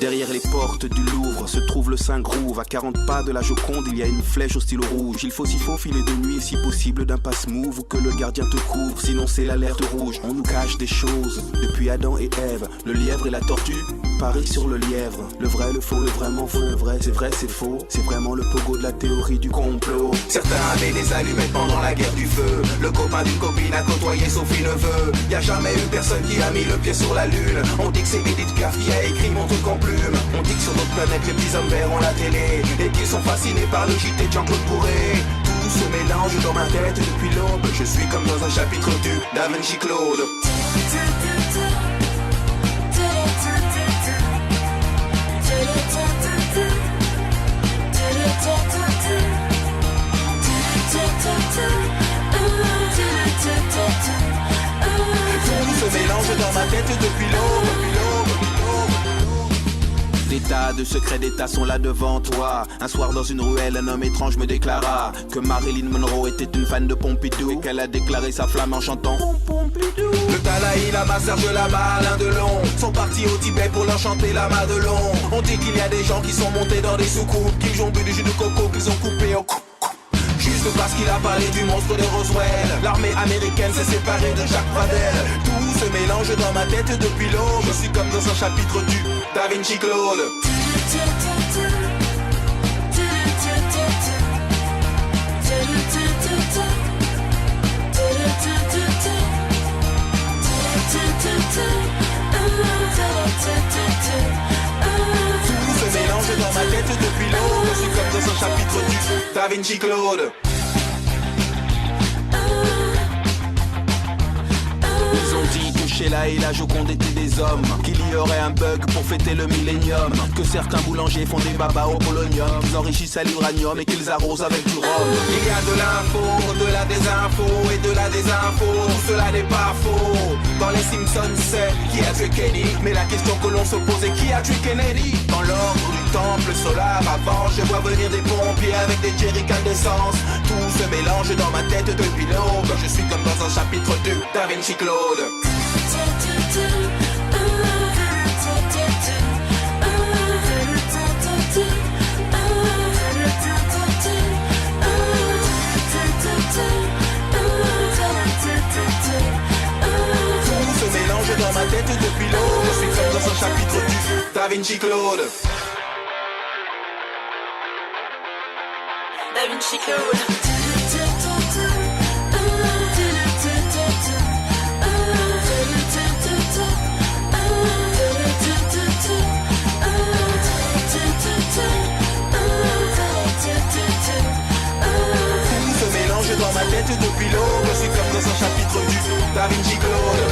Derrière les portes du Louvre se trouve le Saint-Groove. À 40 pas de la Joconde, il y a une flèche au stylo rouge. Il faut s'y faufiler de nuit et si possible d'un passe-move ou que le gardien te couvre, sinon c'est l'alerte rouge. On nous cache des choses depuis Adam et Ève. Le lièvre et la tortue parient sur le lièvre. Le vrai, le faux, le vraiment faux, le vrai, c'est faux. C'est vraiment le pogo de la théorie du complot. Certains avaient des allumettes pendant la guerre du feu. Le copain d'une copine a côtoyé Sophie Neveu. Y a jamais eu personne qui a mis le pied sur la lune. On dit que c'est Edith Piaf qui a écrit mon truc en plume. On dit que sur notre planète les petits hommes verts ont la télé et qu'ils sont fascinés par le JT de Jean-Claude Bourré. Tout se mélange dans ma tête depuis l'aube. Je suis comme dans un chapitre du Da Vinci Claude. Tout se mélange dans ma tête depuis l'aube. Des tas de secrets d'État sont là devant toi. Un soir dans une ruelle, un homme étrange me déclara que Marilyn Monroe était une fan de Pompidou et qu'elle a déclaré sa flamme en chantant Pompidou. Le Dalai Lama, Serge Lama, Alain Delon sont partis au Tibet pour leur chanter la Madelon. On dit qu'il y a des gens qui sont montés dans des soucoupes, qui ont bu du jus de coco, qu'ils ont coupé au juste parce qu'il a parlé du monstre de Roswell. L'armée américaine s'est séparée de Jacques Pradel. Tout se mélange dans ma tête depuis l'aube. Je suis comme dans un chapitre du Da Vinci Claude. Tout se mélange dans ma tête depuis l'aube. Je suis comme dans un chapitre du Da Vinci Claude. Ils ont dit que Sheila et la Joconde étaient des hommes, qu'il y aurait un bug pour fêter le millénium, que certains boulangers font des babas au polonium, qu'ils enrichissent à l'uranium et qu'ils arrosent avec du rhum. Il y a de l'info, de la désinfo et de la désinfo, tout cela n'est pas faux. Dans les Simpsons c'est qui a tué Kenny, mais la question que l'on se pose est qui a tué Kennedy. Dans l'ordre du temple solaire avant, je vois venir des pompiers avec des jerrycans d'essence. Tout se mélange dans ma tête depuis l'aube. Je suis comme dans un chapitre du Da Vinci Claude. Tout se mélange dans ma tête depuis l'aube. Je suis comme dans un chapitre du Da Vinci Claude. Da Vinci Claude. Dans ma tête depuis l'aube, je suis comme dans un chapitre du Da Vinci Claude.